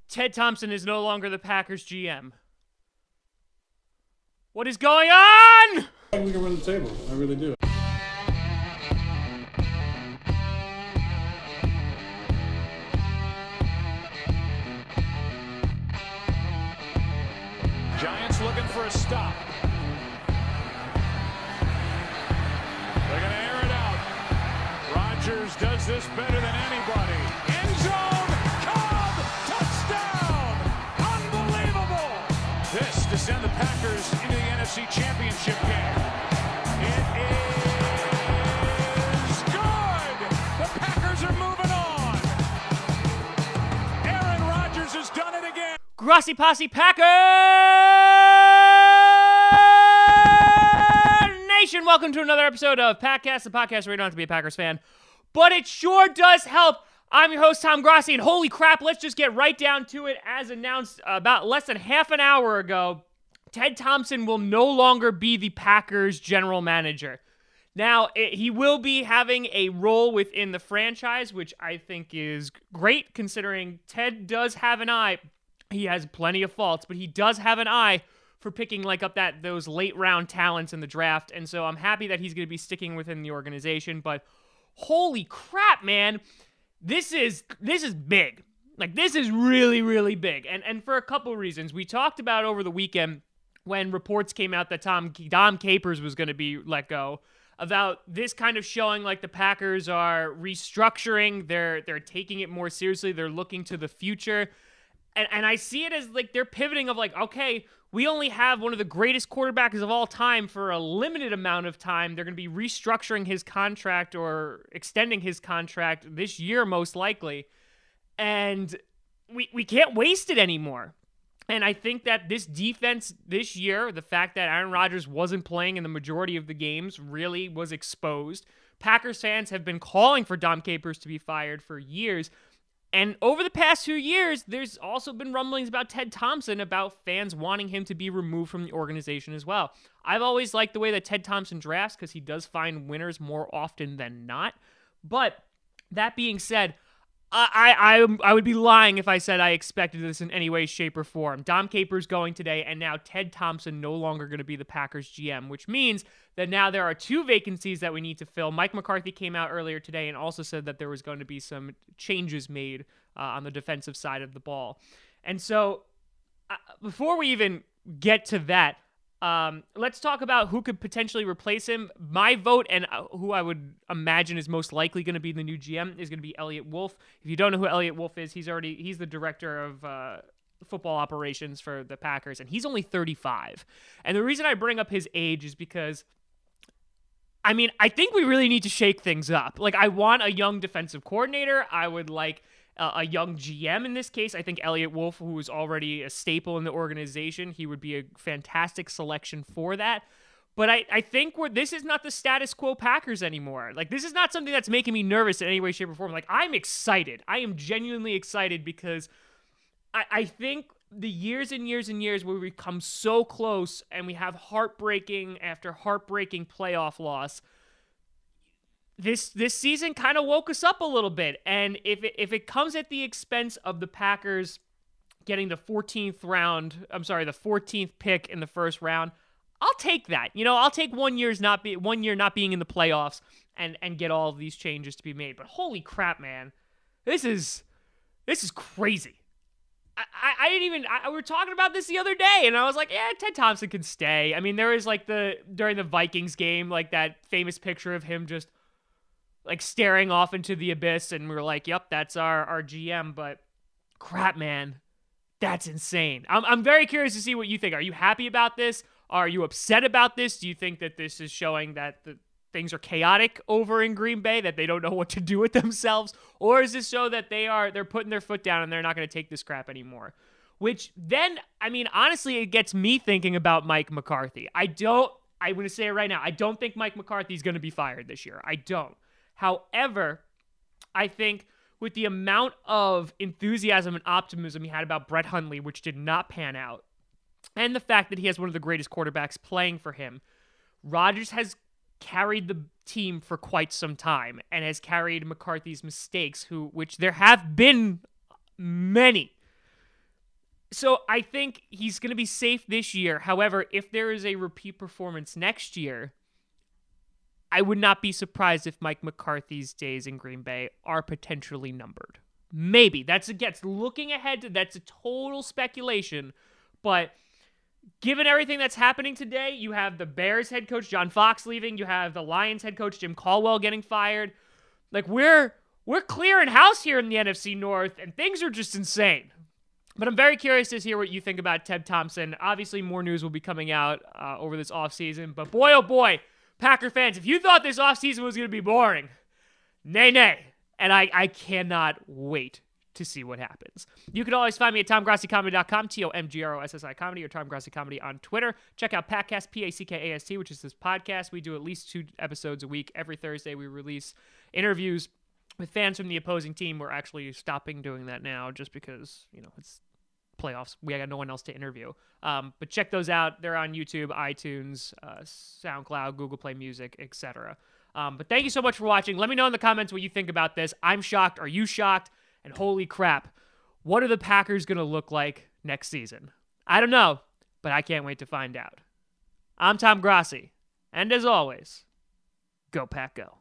Ted Thompson is no longer the Packers GM. What is going on? I think we can run the table. I really do. Giants looking for a stop. They're going to air it out. Rodgers does this better than anybody. End zone. Cobb. Touchdown. Unbelievable. This to send the Packers into the NFC Championship game. It is good. The Packers are moving on. Aaron Rodgers has done it again. Grassy Posse Packer Nation, welcome to another episode of Packcast, the podcast where you don't have to be a Packers fan, but it sure does help. I'm your host, Tom Grassi, and holy crap, let's just get right down to it. As announced about less than half an hour ago, Ted Thompson will no longer be the Packers general manager. Now, he will be having a role within the franchise, which I think is great, considering Ted does have an eye. He has plenty of faults, but he does have an eye for picking up those late round talents in the draft, and so I'm happy that he's going to be sticking within the organization. But holy crap, man, this is big. This is really, really big, and for a couple reasons. We talked about over the weekend when reports came out that Dom Capers was going to be let go, about this kind of showing the Packers are restructuring. They're taking it more seriously. They're looking to the future. And I see it as they're pivoting of okay, we only have one of the greatest quarterbacks of all time for a limited amount of time. They're going to be restructuring his contract or extending his contract this year, most likely. And we can't waste it anymore. And I think that this defense this year, the fact that Aaron Rodgers wasn't playing in the majority of the games really was exposed. Packers fans have been calling for Dom Capers to be fired for years. And over the past few years, there's also been rumblings about Ted Thompson, about fans wanting him to be removed from the organization as well. I've always liked the way that Ted Thompson drafts because he does find winners more often than not. But that being said, I would be lying if I said I expected this in any way, shape, or form. Dom Capers going today, and now Ted Thompson no longer going to be the Packers GM, which means that now there are two vacancies that we need to fill. Mike McCarthy came out earlier today and also said that there was going to be some changes made on the defensive side of the ball. And so before we even get to that, let's talk about who could potentially replace him. My vote, and who I would imagine is most likely going to be the new GM, is going to be Elliot Wolf. If you don't know who Elliot Wolf is, he's the director of football operations for the Packers, and he's only 35. And the reason I bring up his age is because, I think we really need to shake things up. I want a young defensive coordinator. I would like a young GM in this case. I think Elliot Wolf, who is already a staple in the organization, he would be a fantastic selection for that. But I think this is not the status quo Packers anymore. This is not something that's making me nervous in any way, shape, or form. I'm excited. I am genuinely excited because I think the years and years and years where we come so close and we have heartbreaking after heartbreaking playoff loss, This season kind of woke us up a little bit, and if it comes at the expense of the Packers getting the 14th pick in the first round, I'll take that. I'll take 1 year not being in the playoffs and get all of these changes to be made. But holy crap, man, this is crazy. We were talking about this the other day, and I was like, yeah, Ted Thompson can stay. There is during the Vikings game, that famous picture of him just staring off into the abyss, and we were like, yep, that's our GM. But crap, man, that's insane. I'm very curious to see what you think. Are you happy about this? Are you upset about this? Do you think that this is showing that the things are chaotic over in Green Bay, that they don't know what to do with themselves? Or is this show that they're putting their foot down and they're not going to take this crap anymore? Which then, honestly, it gets me thinking about Mike McCarthy. I'm going to say it right now. I don't think Mike McCarthy is going to be fired this year. I don't. However, I think with the amount of enthusiasm and optimism he had about Brett Hundley, which did not pan out, and the fact that he has one of the greatest quarterbacks playing for him, Rodgers has carried the team for quite some time and has carried McCarthy's mistakes, which there have been many. So I think he's going to be safe this year. However, if there is a repeat performance next year, I would not be surprised if Mike McCarthy's days in Green Bay are potentially numbered. Maybe. That's looking ahead to, that's a total speculation. But given everything that's happening today, you have the Bears head coach John Fox leaving, you have the Lions head coach Jim Caldwell getting fired. Like we're clearing house here in the NFC North, and things are just insane. But I'm very curious to hear what you think about Ted Thompson. Obviously, more news will be coming out over this offseason. But boy, oh boy, Packer fans, if you thought this offseason was going to be boring, nay. And I cannot wait to see what happens. You can always find me at TomGrossiComedy.com, TomGrossI Comedy, or Tom Grossi Comedy on Twitter. Check out Packcast, Packast, which is this podcast. We do at least 2 episodes a week. Every Thursday, we release interviews with fans from the opposing team. We're actually stopping doing that now just because, it's playoffs. We got no one else to interview. But check those out. They're on YouTube, iTunes, SoundCloud, Google Play Music, etc. But thank you so much for watching. Let me know in the comments what you think about this. I'm shocked. Are you shocked? And holy crap, what are the Packers going to look like next season? I don't know, but I can't wait to find out. I'm Tom Grossi, and as always, go Pack Go.